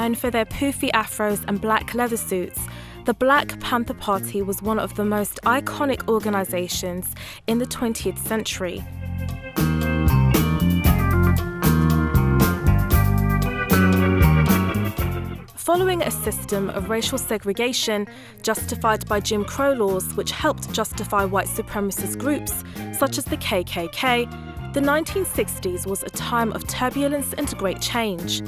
known for their poofy afros and black leather suits, the Black Panther Party was one of the most iconic organizations in the 20th century. Following a system of racial segregation justified by Jim Crow laws which helped justify white supremacist groups such as the KKK, the 1960s was a time of turbulence and great change.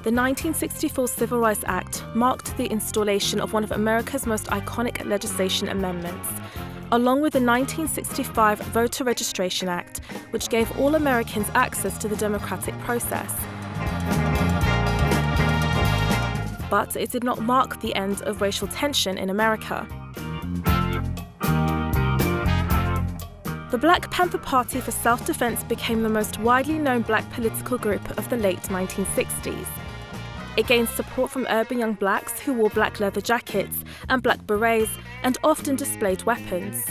The 1964 Civil Rights Act marked the installation of one of America's most iconic legislation amendments, along with the 1965 Voter Registration Act, which gave all Americans access to the democratic process. But it did not mark the end of racial tension in America. The Black Panther Party for Self-Defense became the most widely known black political group of the late 1960s. It gained support from urban young blacks who wore black leather jackets and black berets and often displayed weapons.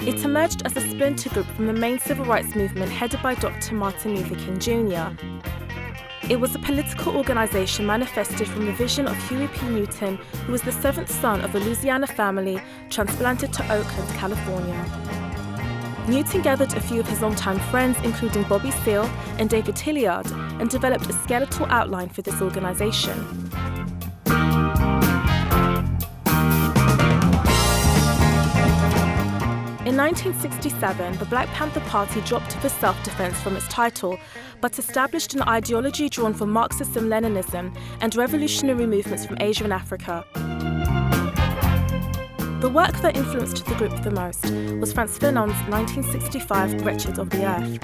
It emerged as a splinter group from the main civil rights movement headed by Dr. Martin Luther King Jr. It was a political organization manifested from the vision of Huey P. Newton, who was the seventh son of a Louisiana family transplanted to Oakland, California. Newton gathered a few of his longtime friends, including Bobby Seale and David Hilliard, and developed a skeletal outline for this organization. In 1967, the Black Panther Party dropped for self-defense from its title, but established an ideology drawn from Marxism-Leninism and revolutionary movements from Asia and Africa. The work that influenced the group the most was Frantz Fanon's 1965 Wretched of the Earth.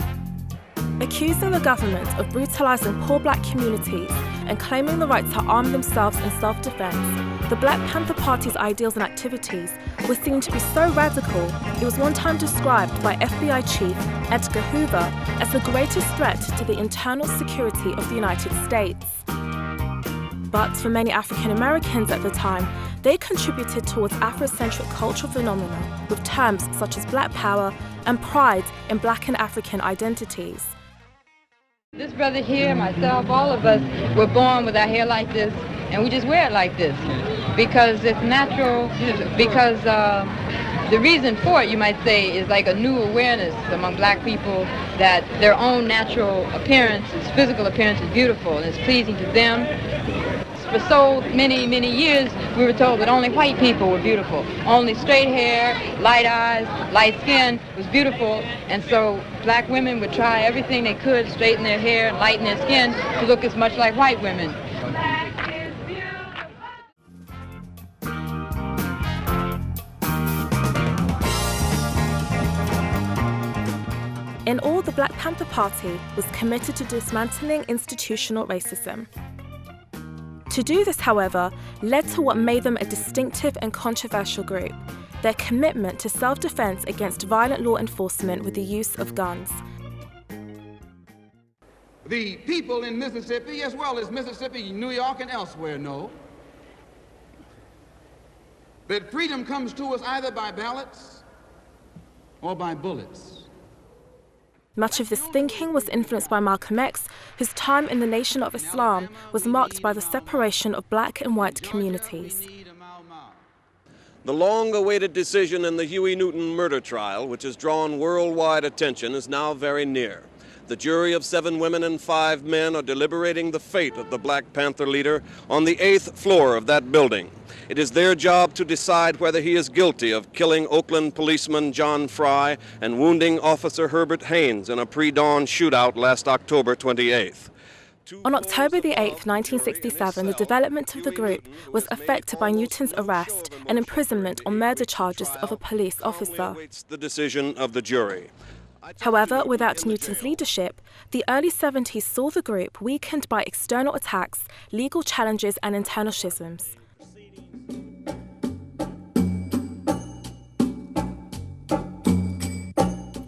Accusing the government of brutalizing poor black communities and claiming the right to arm themselves in self-defense, the Black Panther Party's ideals and activities were seen to be so radical, it was one time described by FBI Chief Edgar Hoover as the greatest threat to the internal security of the United States. But for many African Americans at the time, they contributed towards Afrocentric cultural phenomena with terms such as Black Power and pride in Black and African identities. This brother here, myself, all of us were born with our hair like this, and we just wear it like this because it's natural, because the reason for it, you might say, is like a new awareness among black people that their own natural appearance, its physical appearance is beautiful and it's pleasing to them. For so many, many years, we were told that only white people were beautiful. Only straight hair, light eyes, light skin was beautiful. And so black women would try everything they could to straighten their hair and lighten their skin to look as much like white women. In all, the Black Panther Party was committed to dismantling institutional racism. To do this, however, led to what made them a distinctive and controversial group: their commitment to self-defense against violent law enforcement with the use of guns. The people in Mississippi, as well as Mississippi, New York, and elsewhere, know that freedom comes to us either by ballots or by bullets. Much of this thinking was influenced by Malcolm X, whose time in the Nation of Islam was marked by the separation of black and white communities. The long-awaited decision in the Huey Newton murder trial, which has drawn worldwide attention, is now very near. The jury of 7 women and 5 men are deliberating the fate of the Black Panther leader on the 8th floor of that building. It is their job to decide whether he is guilty of killing Oakland policeman John Fry and wounding Officer Herbert Haynes in a pre-dawn shootout last October 28th. On October the 8th, 1967, the development of the group was affected by Newton's arrest and imprisonment on murder charges of a police officer. The decision of the jury. However, without Newton's leadership, the early 70s saw the group weakened by external attacks, legal challenges, and internal schisms.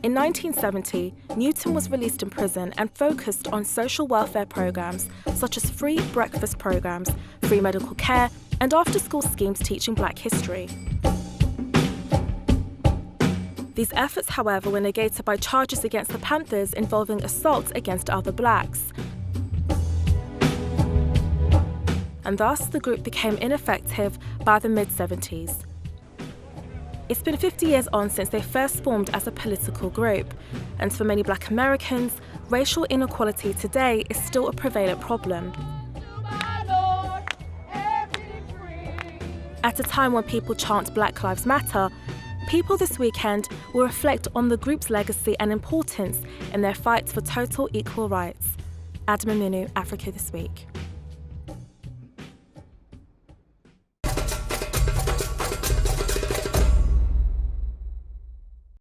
In 1970, Newton was released in prison and focused on social welfare programs such as free breakfast programs, free medical care, and after-school schemes teaching black history. These efforts, however, were negated by charges against the Panthers involving assault against other blacks. And thus, the group became ineffective by the mid-70s. It's been 50 years on since they first formed as a political group, and for many Black Americans, racial inequality today is still a prevalent problem. At a time when people chant Black Lives Matter, people this weekend will reflect on the group's legacy and importance in their fight for total equal rights. Adama Minu, Africa This Week.